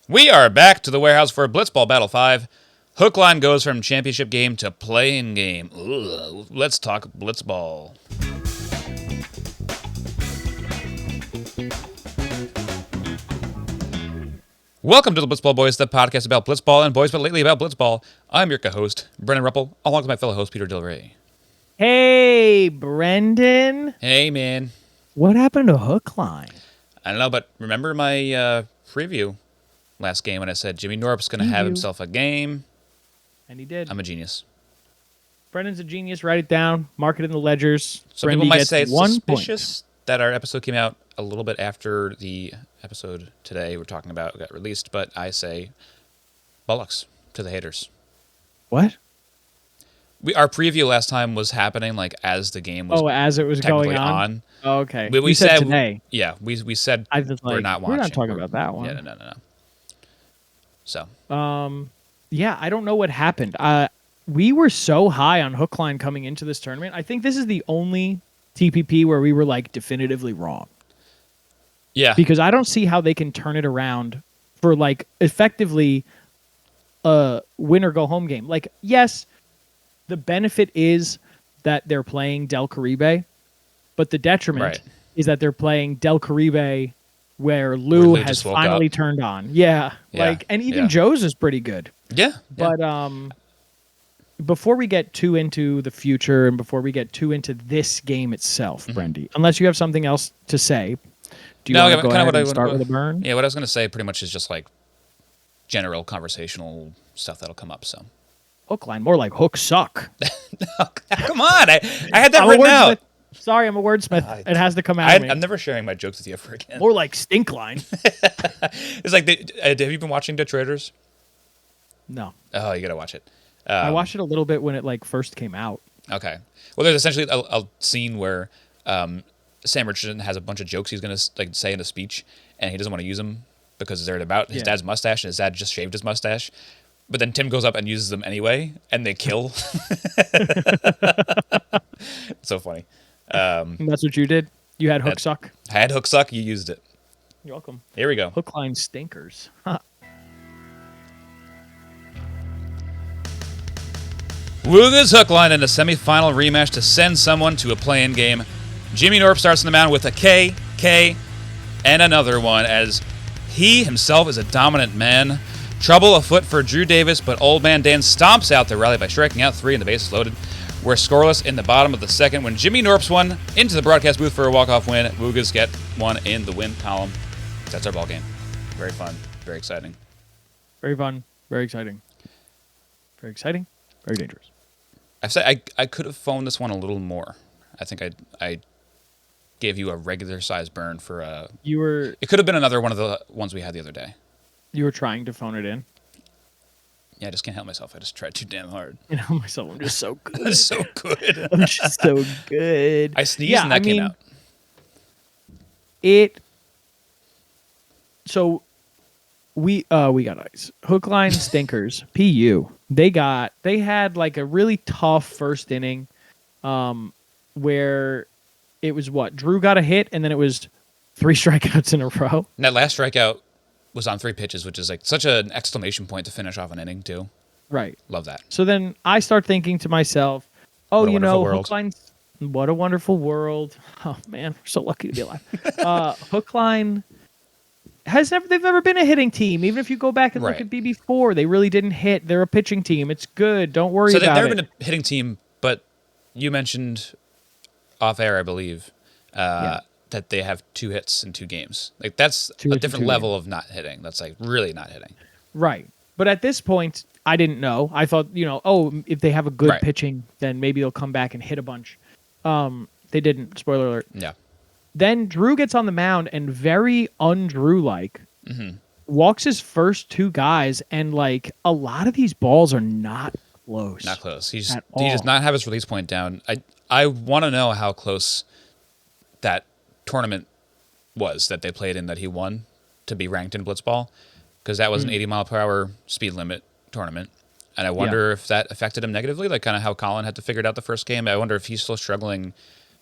We are back to the warehouse for Blitzball Battle 5. Hookline goes from championship game to playing game. Ugh, let's talk Blitzball. Welcome to the Blitzball Boys, the podcast about Blitzball and boys, but lately about Blitzball. I'm your co-host, Brendan Ruppel, along with my fellow host, Peter Del Rey. Hey, Brendan. Hey, man. What happened to Hookline? I don't know, but remember my preview last game when I said Jimmy Norp's going to have himself a game? And he did. I'm a genius. Brendan's a genius. Write it down. Mark it in the ledgers. Some people might say it's suspicious that our episode came out a little bit after the episode today we're talking about got released, but I say bollocks to the haters. What? Our preview last time was happening like as the game was as it was going on? Oh, okay. We said today. Yeah, we said we're not watching. We're not talking about that one. Yeah, no. So. Yeah, I don't know what happened. We were so high on Hookline coming into this tournament. I think this is the only TPP where we were like definitively wrong. Yeah. Because I don't see how they can turn it around for like effectively a win or go home game. Like, yes, the benefit is that they're playing Del Caribe, but the detriment is that they're playing Del Caribe where Lou has finally turned on. Yeah. And even Joe's is pretty good. Yeah. But before we get too into the future and before we get too into this game itself, Brendy, unless you have something else to say, do you want to go ahead and start with a burn? Yeah, what I was going to say pretty much is just like general conversational stuff that'll come up. So Hookline, more like hook suck. Come on, I had that written out. Sorry, I'm a wordsmith. It has to come out of me. I'm never sharing my jokes with you ever again. More like stinkline. It's like, have you been watching Detroiters? No. Oh, you got to watch it. I watched it a little bit when it like first came out. Okay. Well, there's essentially a scene where Sam Richardson has a bunch of jokes he's going to like say in a speech, and he doesn't want to use them because they're about his dad's mustache, and his dad just shaved his mustache. But then Tim goes up and uses them anyway, and they kill. It's so funny. That's what you did? You had hook suck? I had hook suck. You used it. You're welcome. Here we go. Hookline stinkers. Woogas Hookline in a semifinal rematch to send someone to a play-in game. Jimmy Norp starts on the mound with a K, and another one as he himself is a dominant man. Trouble afoot for Drew Davis, but Old Man Dan stomps out the rally by striking out 3 and the bases loaded. We're scoreless in the bottom of the second when Jimmy Norps one into the broadcast booth for a walk-off win. Woogas get one in the win column. That's our ball game. Very fun. Very exciting. Very fun. Very exciting. Very exciting. Very dangerous. I could have phoned this one a little more. I think I gave you a regular size burn for a... It could have been another one of the ones we had the other day. You were trying to phone it in? Yeah, I just can't help myself. I just tried too damn hard. You know myself. I'm just so good. I'm so good. I'm just so good. I sneezed and that came out. So we got ice. Hookline stinkers. PU. They had like a really tough first inning, where it was Drew got a hit and then it was 3 strikeouts in a row. And that last strikeout was on 3 pitches, which is like such an exclamation point to finish off an inning too. Right. Love that. So then I start thinking to myself, Hookline's what a wonderful world. Oh man, we're so lucky to be alive. Hookline they've never been a hitting team. Even if you go back and look at BB4, they really didn't hit. They're a pitching team. It's good. Don't worry about it. So they've never been a hitting team, but you mentioned off air, I believe, that they have 2 hits in 2 games. Like that's a different level of not hitting. That's like really not hitting. Right. But at this point, I didn't know. I thought, if they have a good pitching, then maybe they'll come back and hit a bunch. They didn't. Spoiler alert. Yeah. Then Drew gets on the mound and very un-Drew-like walks his first 2 guys, and like a lot of these balls are not close. Not close. He does not have his release point down. I want to know how close that tournament was that they played in that he won to be ranked in Blitzball, because that was an 80-mile-per-hour speed limit tournament. And I wonder if that affected him negatively, like kind of how Colin had to figure it out the first game. I wonder if he's still struggling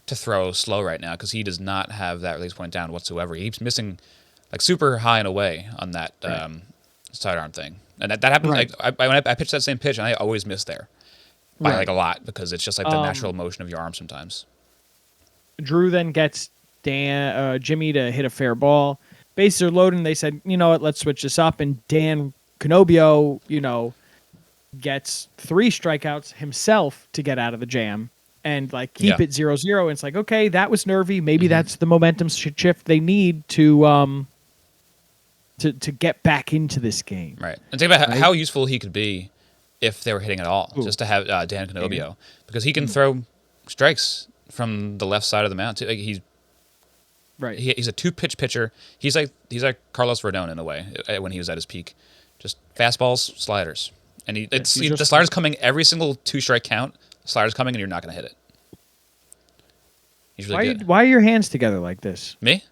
to throw slow right now because he does not have that release point down whatsoever. He keeps missing like super high and away on that sidearm thing. And that happens. Right. When I pitch that same pitch, and I always miss there by Right. like a lot because it's just like the natural motion of your arm sometimes. Drew then gets Jimmy to hit a fair ball. Bases are loaded, and they said, you know what, let's switch this up. And Dan Canobio, gets 3 strikeouts himself to get out of the jam and like keep it 0-0. And it's like, okay, that was nervy. Maybe that's the momentum shift they need to get back into this game. Right. And think about how useful he could be if they were hitting at all. Just to have Dan Canobio, because he can throw strikes from the left side of the mound too. Like he's a 2-pitch pitcher. He's like Carlos Rodon in a way when he was at his peak. Just fastballs, sliders. And the slider's coming every single 2-strike count. The slider's coming, and you're not going to hit it. He's really good. Why are your hands together like this? Me?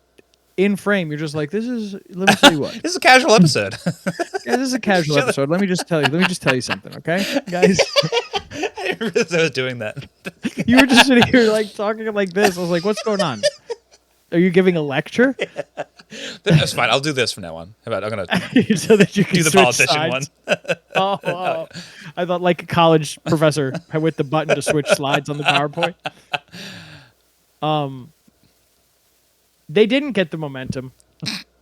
In frame, you're just like, this is. Let me tell you what. This is a casual episode. Yeah, this is a casual episode. Let me just tell you something, okay, guys? I didn't realize I was doing that. You were just sitting here like talking like this. I was like, what's going on? Are you giving a lecture? Yeah. That's fine. I'll do this from now on. How about I'm gonna so that you can do the switch politician sides. one? Oh, I thought like a college professor with the button to switch slides on the PowerPoint. They didn't get the momentum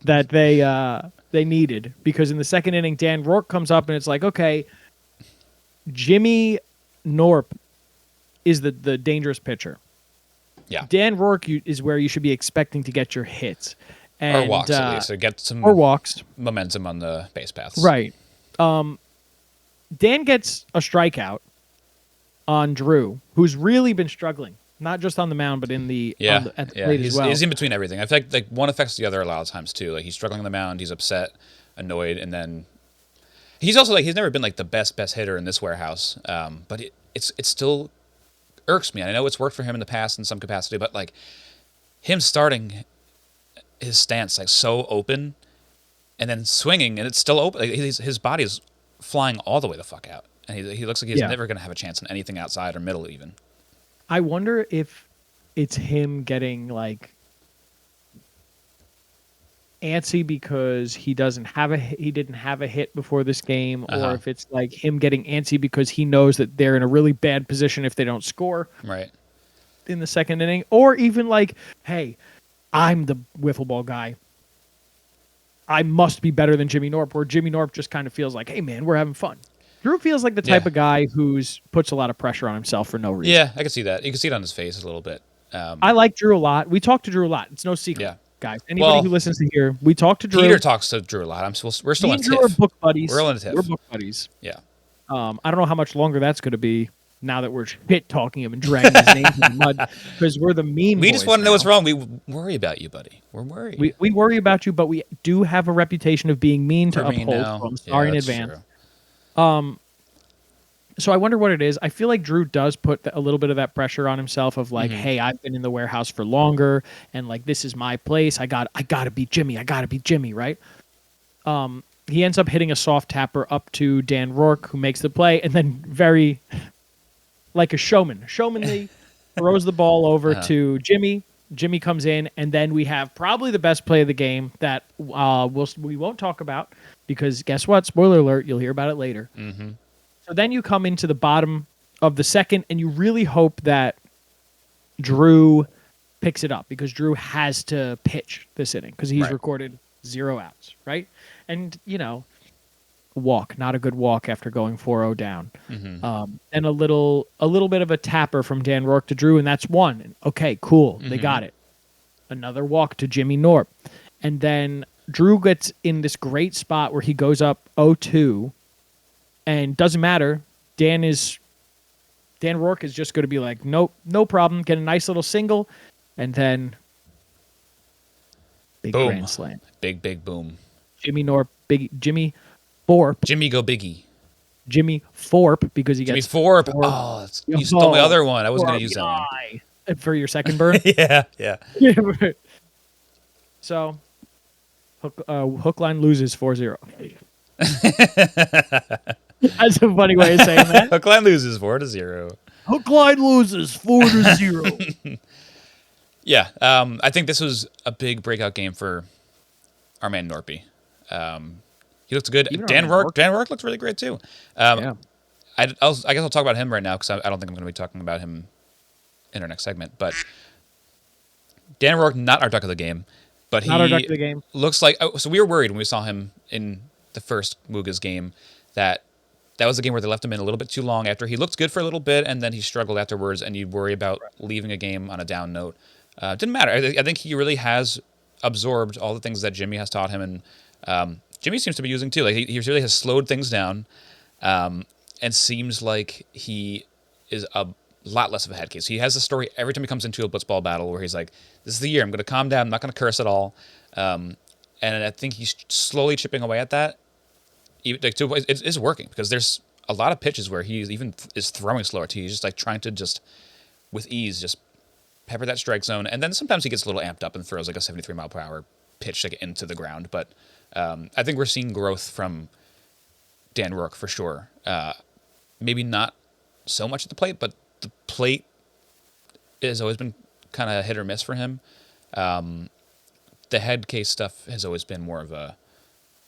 that they needed, because in the second inning, Dan Rourke comes up and it's like, okay, Jimmy Norp is the dangerous pitcher. Yeah. Dan Rourke is where you should be expecting to get your hits. And, or walks at least, or get some momentum on the base paths. Right. Dan gets a strikeout on Drew, who's really been struggling, not just on the mound, but at the plate as well. He's in between everything. I feel like one affects the other a lot of times too. Like he's struggling on the mound, he's upset, annoyed, and then he's also like he's never been like the best hitter in this warehouse. But it still irks me. I know it's worked for him in the past in some capacity, but like him starting his stance like so open and then swinging and it's still open. Like, his body is flying all the way the fuck out, and he looks like he's never going to have a chance in anything outside or middle even. I wonder if it's him getting like antsy because he didn't have a hit before this game, or if it's like him getting antsy because he knows that they're in a really bad position if they don't score in the second inning, or even like, hey, I'm the wiffle ball guy, I must be better than Jimmy Norp, where Jimmy Norp just kind of feels like, hey man, we're having fun. Drew feels like the type of guy who's puts a lot of pressure on himself for no reason. Yeah, I can see that. You can see it on his face a little bit. I like Drew a lot. We talk to Drew a lot. It's no secret, guys. Anybody who listens to here, we talk to Drew. Peter talks to Drew a lot. We're still on TIFF. We're book buddies. We're on TIFF. We're book buddies. Yeah. I don't know how much longer that's going to be now that we're shit talking him and dragging his name in the mud, because we're the mean. We just want to know what's wrong. We worry about you, buddy. We're worried. We worry about you, but we do have a reputation of being mean to uphold. So I'm sorry in advance. True. So I wonder what it is. I feel like Drew does put a little bit of that pressure on himself of like, hey, I've been in the warehouse for longer, and like this is my place. I gotta beat Jimmy. I gotta beat Jimmy, right? He ends up hitting a soft tapper up to Dan Rourke, who makes the play, and then very like a showmanly throws the ball over to Jimmy. Jimmy comes in, and then we have probably the best play of the game that we won't talk about, because guess what? Spoiler alert, you'll hear about it later. Mm-hmm. So then you come into the bottom of the second, and you really hope that Drew picks it up, because Drew has to pitch this inning because he's recorded 0 outs, right? And, walk, not a good walk after going 4-0 down. Mm-hmm. And a little bit of a tapper from Dan Rourke to Drew, and that's one. And, okay, cool, they got it. Another walk to Jimmy Norp. And then Drew gets in this great spot where he goes up 0-2, and doesn't matter. Dan Rourke is just going to be like, nope, no problem. Get a nice little single, and then big boom. Grand slam. Big boom. Jimmy Thorpe. Jimmy go biggie. Jimmy Thorpe, because he Jimmy gets Thorpe. Oh, you stole my other one. I was going to use that one. For your second burn? Yeah. So, Hookline loses 4-0. That's a funny way of saying that. Hookline loses 4-0. Hookline loses 4-0. Yeah, I think this was a big breakout game for our man Norpy. He looks good. Even Dan on Rourke. Rourke. Dan Rourke looks really great too. Yeah. I guess I'll talk about him right now because I don't think I'm going to be talking about him in our next segment. But Dan Rourke, not our duck of the game, but Not our duck he of the game. looks like. Oh, so we were worried when we saw him in the first Woogas game that was the game where they left him in a little bit too long after he looked good for a little bit and then he struggled afterwards, and you'd worry about leaving a game on a down note. Didn't matter. I think he really has absorbed all the things that Jimmy has taught him, and Jimmy seems to be using too. Like he really has slowed things down, and seems like he is a lot less of a head case. He has a story every time he comes into a blitzball battle where he's like, "This is the year. I'm going to calm down. I'm not going to curse at all." And I think he's slowly chipping away at that. It is working because there's a lot of pitches where he even is throwing slower too. He's just like trying to just with ease just pepper that strike zone, and then sometimes he gets a little amped up and throws like a 73 mile per hour pitch like into the ground. But I think we're seeing growth from Dan Rourke for sure. Maybe not so much at the plate, but the plate has always been kind of hit or miss for him. The head case stuff has always been more of a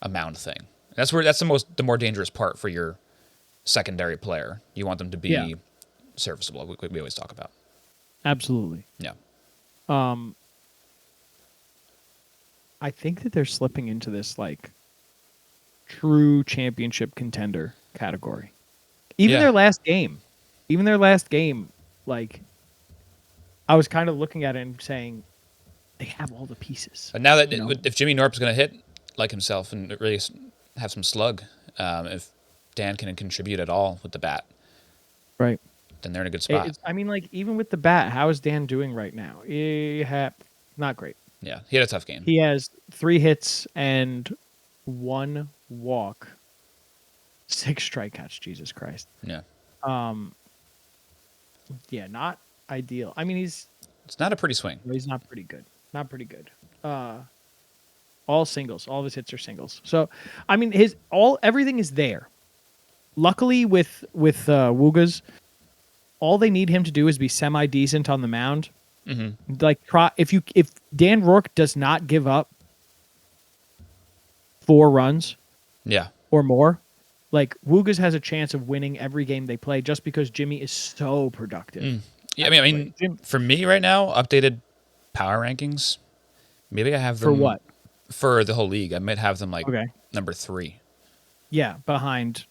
mound thing. That's the more dangerous part for your secondary player. You want them to be serviceable. We always talk about. Absolutely. Yeah. I think that they're slipping into this like true championship contender category. Even their last game, like I was kind of looking at it and saying they have all the pieces. But now that if Jimmy Norp's going to hit like himself and really have some slug, if Dan can contribute at all with the bat, right, then they're in a good spot. I mean, like even with the bat, how is Dan doing right now? Not great. Yeah, he had a tough game. He has 3 hits and 1 walk, 6 strikeouts. Jesus Christ. Yeah. Yeah, not ideal. I mean, it's not a pretty swing. He's not pretty good. All singles. All of his hits are singles. So, I mean, everything is there. Luckily, with Woogas, all they need him to do is be semi decent on the mound. Mm-hmm. Like if Dan Rourke does not give up 4 runs, or more, like Woogas has a chance of winning every game they play just because Jimmy is so productive. Yeah, I mean, for me right now, updated power rankings. Maybe I have them for what? For the whole league. I might have them like number 3. Yeah, behind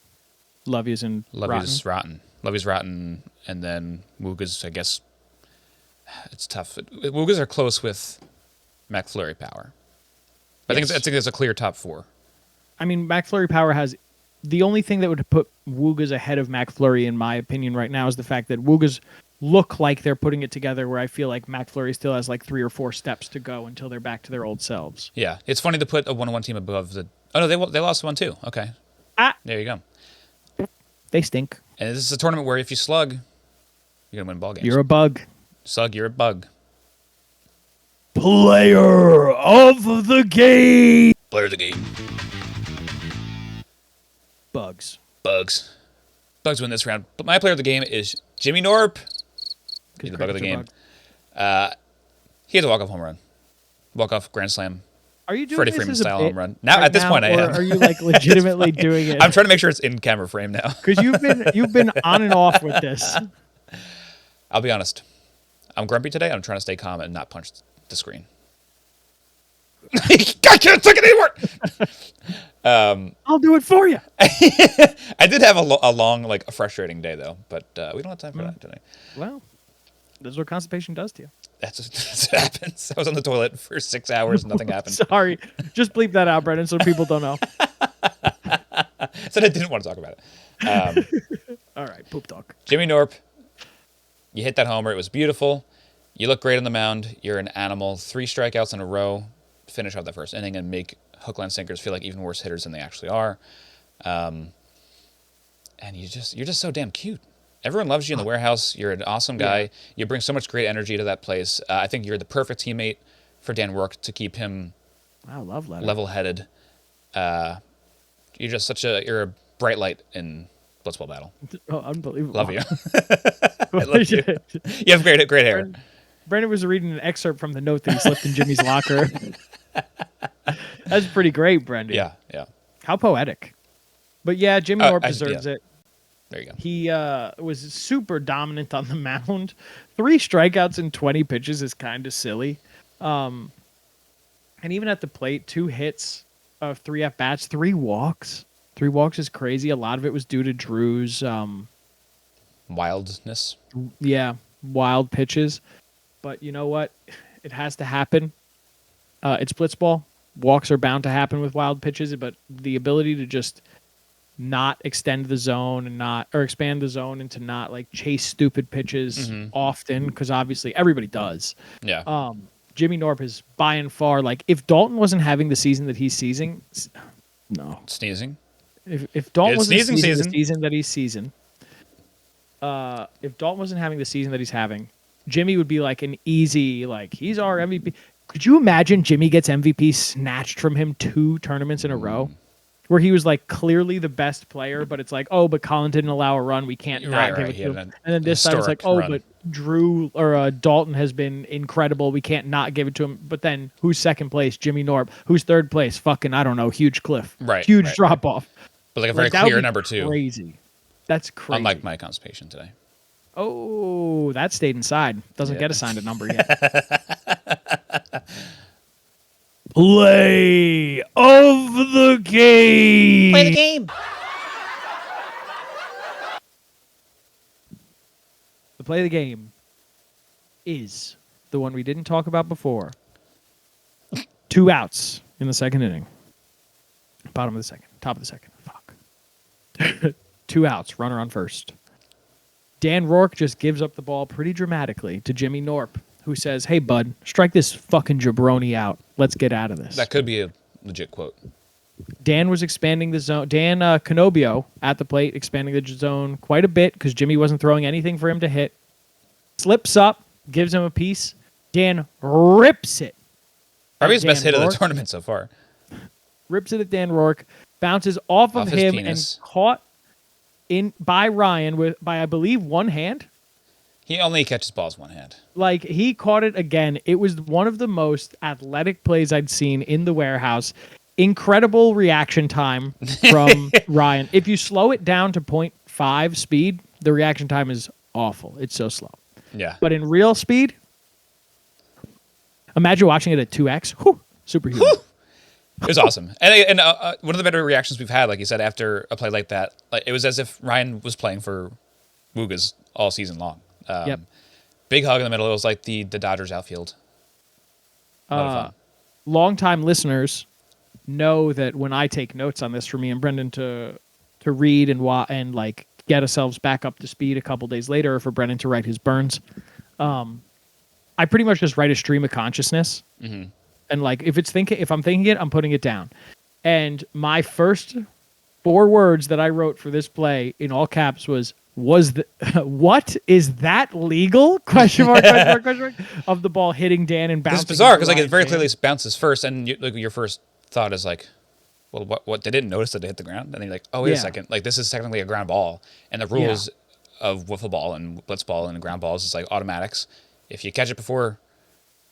Lovey's and Rotten. Lovey's Rotten, and then Woogas. I guess it's tough. Woogas are close with McFlurry Power. I think there's a clear top 4. I mean, McFlurry Power has the only thing that would put Woogas ahead of McFlurry, in my opinion, right now is the fact that Woogas look like they're putting it together, where I feel like McFlurry still has like 3 or 4 steps to go until they're back to their old selves. Yeah, it's funny to put a 1-1 team above the. Oh no, they lost 1 too. Okay, there you go. They stink. And this is a tournament where if you slug, you're gonna win ball games. You're a bug. Slug, you're a bug. Player of the game. Player of the game. Bugs win this round. But my player of the game is Jimmy Norp. He's the bug of the game. He had a walk-off home run. Walk-off grand slam. Are you doing Freddie this Freeman as a style bit home run? Now right at this point I am. Or are you like legitimately doing it? I'm trying to make sure it's in camera frame now. Because you've been on and off with this. I'll be honest. I'm grumpy today. I'm trying to stay calm and not punch the screen. I can't take it anymore. I'll do it for you. I did have a long, like, a frustrating day though, but we don't have time for that today. Well, this is what constipation does to you. That's what happens. I was on the toilet for 6 hours and nothing happened. Sorry, just bleep that out, Brendan, so people don't know. Said I didn't want to talk about it. All right, poop talk. Jimmy Norp, you hit that homer. It was beautiful. You look great on the mound. You're an animal. 3 strikeouts in a row. Finish out that first inning and make Hookline sinkers feel like even worse hitters than they actually are. And you're just so damn cute. Everyone loves you in the warehouse. You're an awesome guy. Yeah. You bring so much great energy to that place. I think you're the perfect teammate for Dan Rourke to keep him level-headed. You're just you're a bright light in Blitzball battle. Oh, unbelievable. Love you. I love you. You have great hair. Brendan was reading an excerpt from the note that he slipped in Jimmy's locker. That's pretty great, Brendan. Yeah. How poetic. But yeah, Jimmy Norp deserves it. There you go. He was super dominant on the mound. 3 strikeouts in 20 pitches is kind of silly. And even at the plate, 2 hits, 3 at-bats, 3 walks. 3 walks is crazy. A lot of it was due to Drew's wildness. Yeah, wild pitches. But you know what? It has to happen. It's blitzball. Walks are bound to happen with wild pitches, but the ability to just not extend the zone and expand the zone and to not like chase stupid pitches often, because obviously everybody does. Yeah. Jimmy Norp is by and far, like, if Dalton wasn't having the season that he's seizing, no. Sneezing. If Dalton wasn't sneezing seizing season. the season that he's seizing, if Dalton wasn't having the season that he's having, Jimmy would be like an easy, like, he's our MVP. Could you imagine Jimmy gets MVP snatched from him 2 tournaments in a row? Where he was like clearly the best player, but it's like, oh, but Colin didn't allow a run. We can't not give it to him. And then this time it's like, oh, but Drew or Dalton has been incredible. We can't not give it to him. But then who's second place? Jimmy Norp. Who's third place? Fucking, I don't know. Huge cliff. Right. Huge drop off. But like a very clear number 2. Crazy. That's crazy. Unlike my constipation today. Oh, that stayed inside. Doesn't get assigned a number yet. Play of the game. Play the game. The play of the game is the one we didn't talk about before. 2 outs in the second inning. Bottom of the second. Top of the second. Fuck. 2 outs. Runner on first. Dan Rourke just gives up the ball pretty dramatically to Jimmy Norp, who says, hey, bud, strike this fucking jabroni out. Let's get out of this. That could be a legit quote. Dan was expanding the zone. Dan Canobio at the plate, expanding the zone quite a bit because Jimmy wasn't throwing anything for him to hit. Slips up, gives him a piece. Dan rips it. Probably his best hit of the tournament so far. Rips it at Dan Rourke, bounces off of him penis. And caught in by Ryan by I believe one hand. He only catches balls one hand. Like, he caught it again. It was one of the most athletic plays I'd seen in the warehouse. Incredible reaction time from Ryan. If you slow it down to 0.5 speed, the reaction time is awful. It's so slow. Yeah. But in real speed, imagine watching it at 2x. Whew, superhuman. Whew. It was awesome. And one of the better reactions we've had, like you said, after a play like that, like it was as if Ryan was playing for Woogas all season long. Yep. Big hug in the middle. It was like the Dodgers outfield. Long-time listeners know that when I take notes on this for me and Brendan to read and like get ourselves back up to speed a couple days later, or for Brendan to write his burns, I pretty much just write a stream of consciousness. Mm-hmm. And like if I'm thinking it, I'm putting it down. And my first 4 words that I wrote for this play in all caps was what is that legal? Question mark, question mark, question mark, of the ball hitting Dan and bouncing. It's bizarre because like it very clearly bounces first, and your first thought is like, well, what? They didn't notice that it hit the ground, and then you're like, oh wait a second, like this is technically a ground ball, and the rules of wiffle ball and blitzball and ground balls is like automatics. If you catch it before,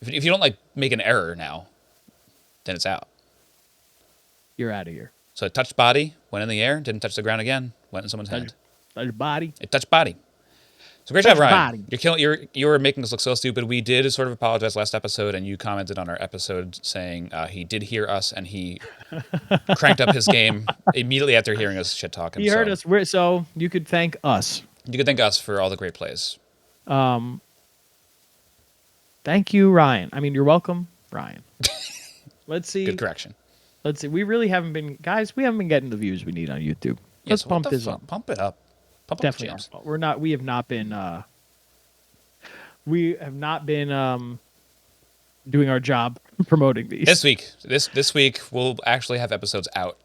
if you don't like make an error now, then it's out. You're out of here. So it touched body, went in the air, didn't touch the ground again, went in someone's hand. Touched body. It touched body. So great job, Ryan. You were making us look so stupid. We did sort of apologize last episode, and you commented on our episode saying he did hear us, and he cranked up his game immediately after hearing us shit talking. He heard us. So you could thank us. You could thank us for all the great plays. Thank you, Ryan. I mean, you're welcome, Ryan. Let's see. Good correction. Let's see. We really haven't been, guys. We haven't been getting the views we need on YouTube. Let's pump this up. Pump it up. Definitely our fault. We have not been doing our job promoting these. This week we'll actually have episodes out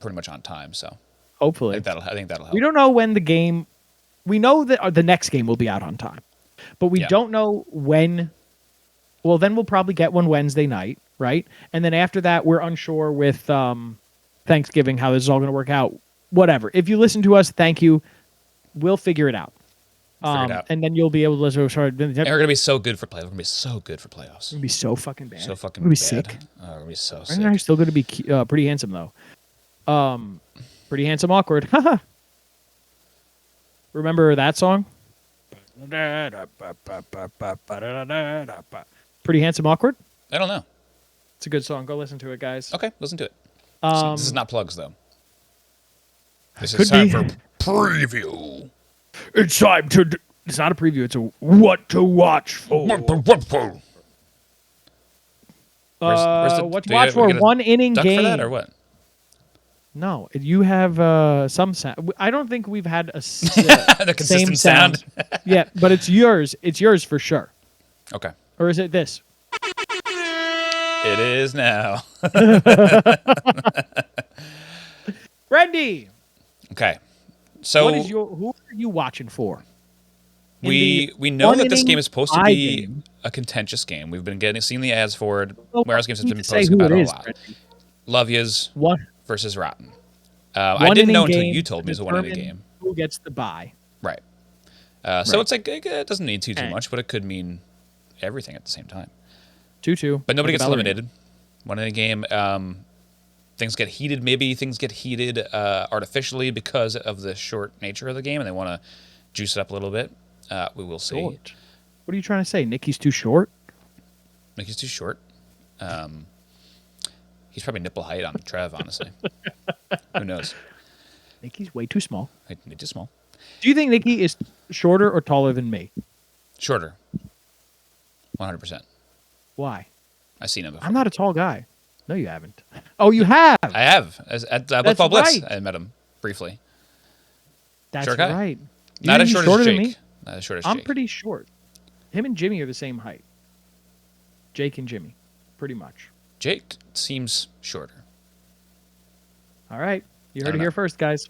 pretty much on time, so hopefully I think that'll help. We don't know when the game, we know that the next game will be out on time, but we don't know when. Well, then we'll probably get one Wednesday night, right? And then after that, we're unsure with Thanksgiving how this is all going to work out. Whatever. If you listen to us, thank you. We'll figure it out. And then you'll be able to listen. And we're gonna be so good for playoffs. We're gonna be so good for playoffs. We're gonna be so fucking bad. So fucking we're gonna be bad. sick. Oh, we're gonna be so sick. Ryan and I are still gonna be pretty handsome though. Pretty Handsome Awkward. Remember that song? Pretty Handsome Awkward. I don't know. It's a good song. Go listen to it, guys. Okay, listen to it. Um, This is not plugs, though. This could is time be. for preview. It's time to. It's not a preview. It's a what to watch for. Where's the, What to do watch you for? get a One inning duck game. for that or what? No, you have some sound. I don't think we've had a The consistent same sound. Yeah, but it's yours. It's yours for sure. Okay. Or is it this? It is now. Randy, Okay. So what is who are you watching for? In we the know that this one-inning game is supposed to tie be game. a contentious game. We've been seeing the ads for it. Well, Warehouse Games has you been need to say posting who about it it a is, lot. Randy. Love Yous What? versus Rotten. I didn't know until you told me it was a one-inning game. Who gets the bye? Right. So Right. it's like it doesn't mean too Right. much, but it could mean everything at the same time. 2-2. But nobody with gets a ballerina. eliminated. One-inning game. Things get heated. Maybe things get heated artificially because of the short nature of the game, and they want to juice it up a little bit. We will see. Short. What are you trying to say? Nikki's too short? Mickey's too short. He's probably nipple height on Trev, honestly. Who knows? Nikki's way too small. Maybe too small. Do you think Nikki is shorter or taller than me? Shorter. 100%. Why? I've seen him before. I'm not a tall guy. No, you haven't. Oh, you have. I have. At Blitzball Blitz, right. I met him briefly. That's short guy. right. You Not think as he's short shorter as than Jake. me? Not as short as I'm Jake. pretty short. Him and Jimmy are the same height. Jake and Jimmy, pretty much. Jake seems shorter. All right. You I heard don't it here know. first, guys.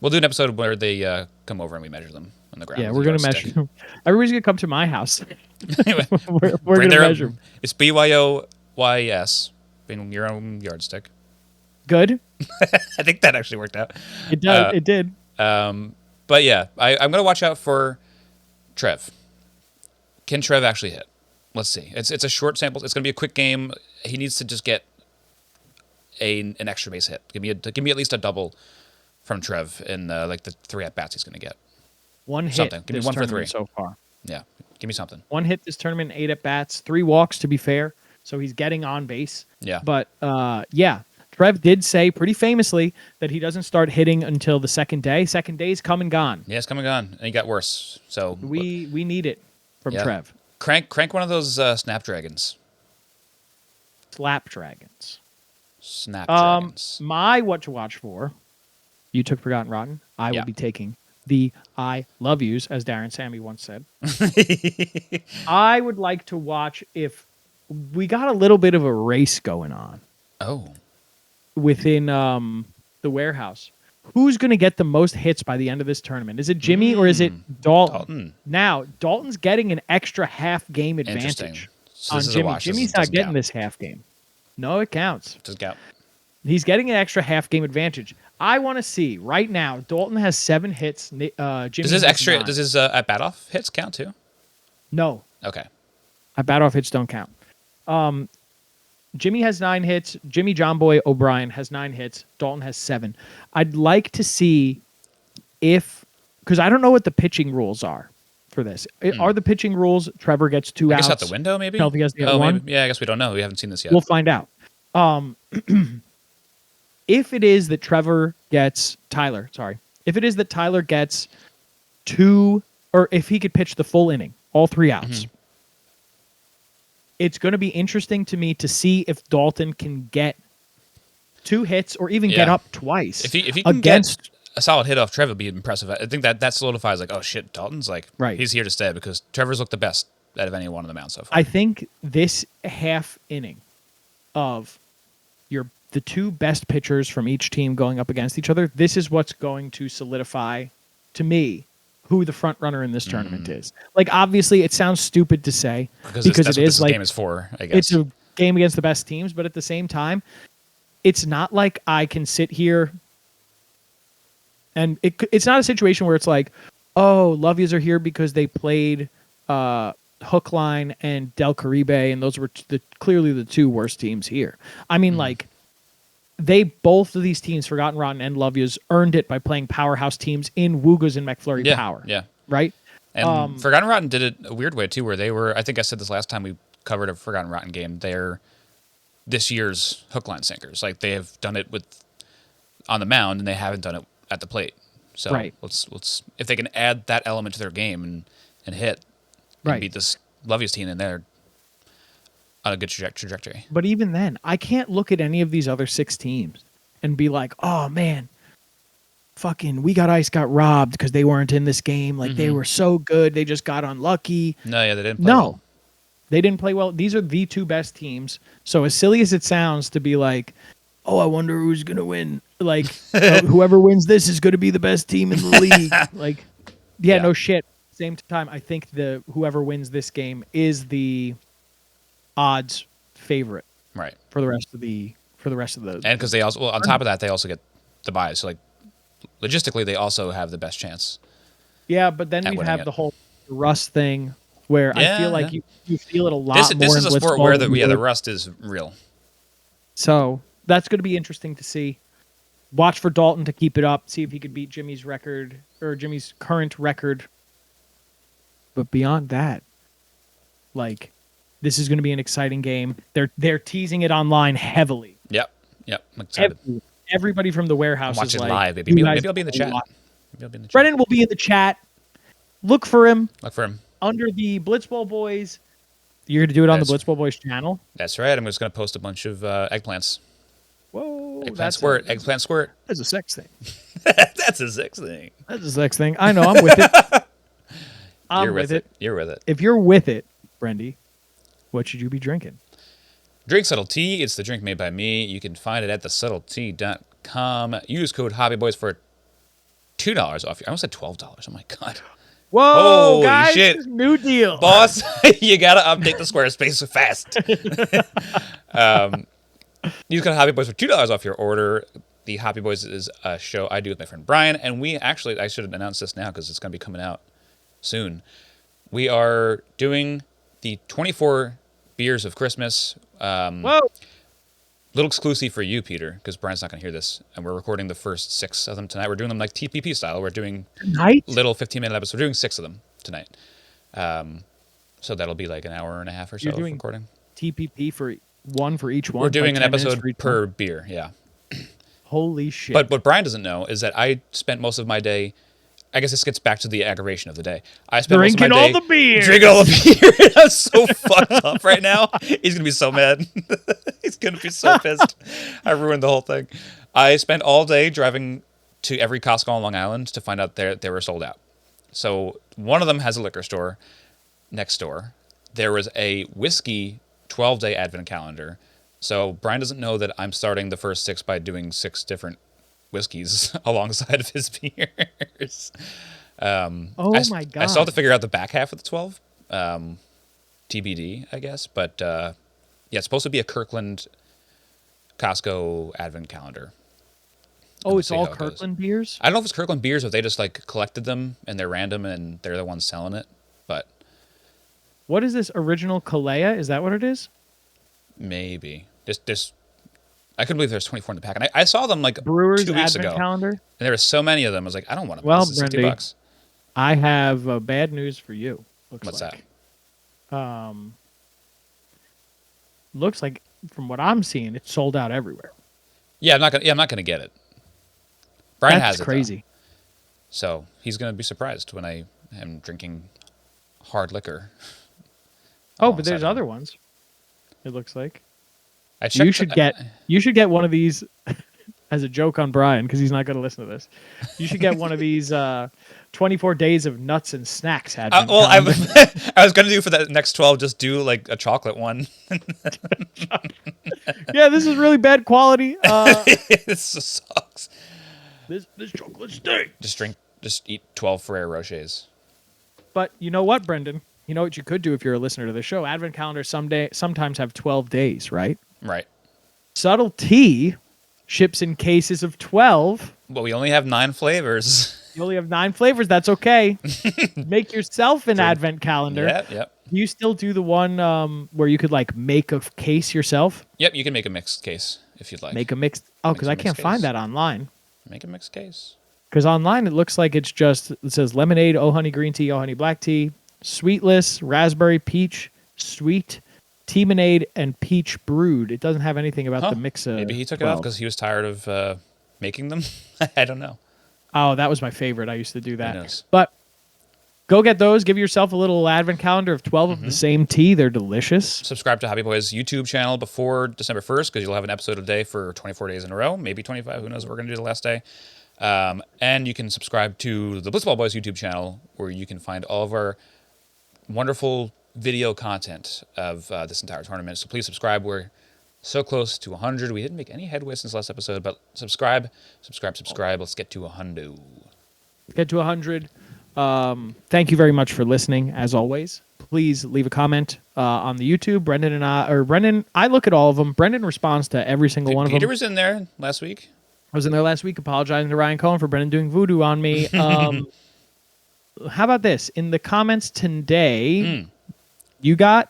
We'll do an episode where they come over and we measure them on the ground. Yeah, with we're a going to yardstick. measure. Everybody's going to come to my house. Anyway, we're bring going to their measure. It's BYOYS. Bring your own yardstick. Good. I think that actually worked out. It does. It did. But yeah, I'm going to watch out for Trev. Can Trev actually hit? Let's see. It's a short sample. It's going to be a quick game. He needs to just get an extra base hit. Give me at least a double from Trev in like the 3 at bats he's going to get. One hit something. Give me this one for tournament 3. so far. Yeah, give me something. One hit this tournament, 8 at bats, 3 walks to be fair. So he's getting on base. Yeah. But yeah, Trev did say pretty famously that he doesn't start hitting until the second day. Second day's come and gone. Yeah, it's coming on, and he got worse. So We need it from yeah. Trev. Crank one of those Snapdragons. Slap dragons. Snapdragons. My what to watch for. You took Forgotten Rotten. I Yeah. will be taking the I love yous, as Darren Sammy once said. I would like to watch if we got a little bit of a race going on Oh, within the warehouse. Who's going to get the most hits by the end of this tournament? Is it Jimmy or is it Dalton? Dalton. Now, Dalton's getting an extra half game Interesting. advantage So on this is a Jimmy. wash. This Jimmy's not doesn't getting count. this half game. No, it counts. Doesn't count. He's getting an extra half game advantage. I want to see right now. Dalton has 7 hits. Jimmy Does his has extra? 9. Does his at bat off hits count too? No, Okay. I bat off hits don't count. Jimmy has 9 hits. Jimmy John Boy O'Brien has 9 hits. Dalton has 7. I'd like to see if, because I don't know what the pitching rules are for this. Are the pitching rules Trevor gets 2 I outs? guess out the window, maybe. Penalty gets the other one? maybe. Yeah, I guess we don't know. We haven't seen this yet. We'll find out. If it is that Trevor gets if it is that Tyler gets 2, or if he could pitch the full inning, all 3 outs, it's going to be interesting to me to see if Dalton can get 2 hits or even get Yeah. up twice. If he can against get a solid hit off Trev, it'd be impressive. I think that solidifies like, oh shit, Dalton's like, Right. he's here to stay because Trevor's looked the best out of anyone on the mound so far. I think this half inning of the 2 best pitchers from each team going up against each other, this is what's going to solidify to me who the front runner in this tournament is. Like, obviously, it sounds stupid to say because because that's it what is this like game is for, I guess. it's a game against the best teams, but at the same time, it's not like I can sit here and it's not a situation where it's like, oh, Love Yous are here because they played Hookline and Del Caribe, and those were clearly the 2 worst teams here. I mean, like, both of these teams, Forgotten Rotten and Love Yous, earned it by playing powerhouse teams in Woogas and McFlurry Power. Yeah. Right? And Forgotten Rotten did it a weird way, too, where they were, I think I said this last time we covered a Forgotten Rotten game, they're this year's Hookline sinkers. Like, they have done it on the mound, and they haven't done it at the plate. So let's if they can add that element to their game and hit and beat this Love Yous team, and they're on a good trajectory. But even then, I can't look at any of these other 6 teams and be like, oh, man, fucking We Got Ice got robbed because they weren't in this game. Like, they were so good. They just got unlucky. No, yeah, they didn't play well. They didn't play well. These are the 2 best teams. So as silly as it sounds to be like, oh, I wonder who's going to win. Like, whoever wins this is going to be the best team in the league. Like, yeah, no shit. Same time, I think whoever wins this game is the odds favorite. Right. For the rest of those. And because they also, on top of that, they also get the buys. So, like, logistically, they also have the best chance. Yeah, but then we have the whole rust thing where I feel like you feel it a lot more. This is a sport where the rust is real. So that's going to be interesting to see. Watch for Dalton to keep it up, see if he could beat Jimmy's record or Jimmy's current record. But beyond that, like, this is going to be an exciting game. They're teasing it online heavily. Yep. I'm excited. Everybody from the warehouse watch is it like, live, baby. Maybe I'll be in the chat. Brennan will be in the chat. Look for him. Under the Blitzball Boys. You're going to do it on the Blitzball Boys channel? That's right. I'm just going to post a bunch of eggplants. Whoa. Eggplant squirt. That's a sex thing. That's a sex thing. That's a sex thing. I know. I'm with it. You're with it. You're with it. If you're with it, Brendy, what should you be drinking? Drink Subtle Tea. It's the drink made by me. You can find it at thesubtletea.com. Use code HobbyBoys for $2 off. I almost said $12. Oh, my God. Whoa, holy guys, shit. New deal. Boss, you got to update the Squarespace fast. Use code HobbyBoys for $2 off your order. The Hobby Boys is a show I do with my friend Brian, and I should announce this now because it's going to be coming out soon. We are doing the 24 beers of Christmas. Whoa. Little exclusive for you, Peter, because Brian's not going to hear this, and we're recording the first 6 of them tonight. We're doing them like TPP style. We're doing little 15-minute episodes. We're doing 6 of them tonight. So that'll be like an hour and a half or so of recording. TPP for one for each one? We're doing an episode per beer, yeah. Holy shit. But what Brian doesn't know is that I spent most of my day, I guess this gets back to the aggravation of the day. I spent drinking most of my day all the beer. Drinking all the beer. I'm so fucked up right now. He's going to be so mad. He's going to be so pissed. I ruined the whole thing. I spent all day driving to every Costco on Long Island to find out they were sold out. So one of them has a liquor store next door. There was a whiskey 12-day advent calendar. So Brian doesn't know that I'm starting the first 6 by doing 6 different whiskeys alongside of his beers. My God. I still have to figure out the back half of the 12. TBD, I guess. But yeah, it's supposed to be a Kirkland Costco advent calendar. Oh, it's all Kirkland beers? I don't know if it's Kirkland beers or if they just like collected them and they're random and they're the ones selling it. But what is this original Kalea? Is that what it is? Maybe. This I couldn't believe there's 24 in the pack. And I saw them like Brewers 2 weeks Advent ago. Calendar? And there were so many of them. I was like, I don't want them. Well, this is Brendy, $60. I have bad news for you. What's that? Looks like from what I'm seeing, it's sold out everywhere. Yeah, I'm not gonna get it. Brian has it. That's crazy. So he's gonna be surprised when I am drinking hard liquor. But there's other ones. It looks like. You should get one of these as a joke on Brian because he's not going to listen to this. You should get one of these 24 days of nuts and snacks. I was going to do for that next 12, just do like a chocolate one. Yeah, this is really bad quality. This sucks. This chocolate stinks. Just eat 12 Ferrero Rochers. But you know what, Brendan? You know what you could do if you're a listener to the show? Advent calendars sometimes have 12 days, right? Right. Subtle Tea ships in cases of 12. But we only have 9 flavors. You only have 9 flavors. That's okay. Make yourself an advent calendar. Yep. You still do the one where you could like make a case yourself? Yep, you can make a mixed case. if you'd like. Make a mixed. Oh, because I can't find that online. Make a mixed case. Because online it looks like it's just, it says lemonade, oh honey green tea, oh honey black tea, sweetless, raspberry, peach, sweet, teamonade, and peach brewed. It doesn't have anything about the mix. Maybe he took it off because he was tired of making them. I don't know. Oh, that was my favorite. I used to do that. But go get those. Give yourself a little advent calendar of 12 of the same tea. They're delicious. Subscribe to Happy Boy's YouTube channel before December 1st because you'll have an episode a day for 24 days in a row, maybe 25. Who knows what we're going to do the last day. And you can subscribe to the Blitzball Boys YouTube channel where you can find all of our wonderful video content of this entire tournament. So please subscribe. We're so close to 100. We didn't make any headway since last episode, but subscribe. Let's get to 100. Get to 100. Thank you very much for listening, as always. Please leave a comment on the YouTube. Brendan, I look at all of them. Brendan responds to every single one of them. Peter was in there last week. I was in there last week apologizing to Ryan Cohen for Brendan doing voodoo on me. How about this? In the comments today, do you guys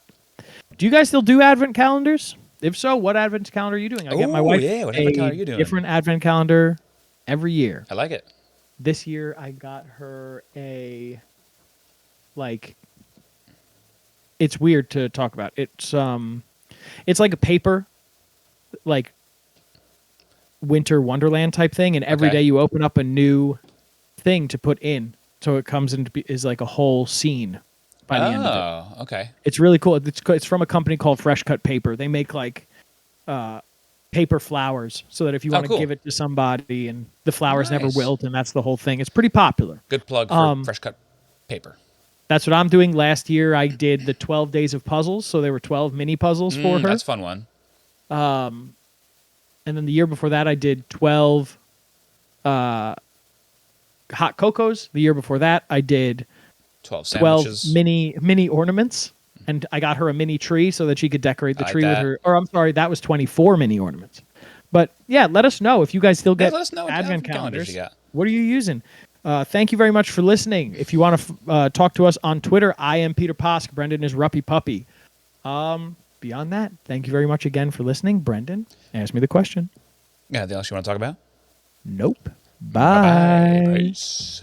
still do advent calendars? If so, what advent calendar are you doing? I get my wife what advent calendar are you doing? Different advent calendar every year. I like it. This year, I got her a, it's weird to talk about. It's like a paper, winter wonderland type thing, and every day you open up a new thing to put in, so it comes into is like a whole scene by the end of it. Oh, okay. It's really cool. It's from a company called Fresh Cut Paper. They make paper flowers, so that if you want to give it to somebody and the flowers never wilt, and that's the whole thing. It's pretty popular. Good plug for Fresh Cut Paper. That's what I'm doing. Last year I did the 12 days of puzzles, so there were 12 mini puzzles for her. That's a fun one. And then the year before that I did 12 hot cocos. The year before that I did 12 sandwiches. 12 mini ornaments. And I got her a mini tree so that she could decorate the tree with her. Or I'm sorry, that was 24 mini ornaments. But yeah, let us know if you guys still get advent calendars. You got. What are you using? Thank you very much for listening. If you want to talk to us on Twitter, I am Peter Posk. Brendan is Ruppy Puppy. Beyond that, thank you very much again for listening. Brendan, ask me the question. Anything else you want to talk about? Nope. Bye. Bye. Peace.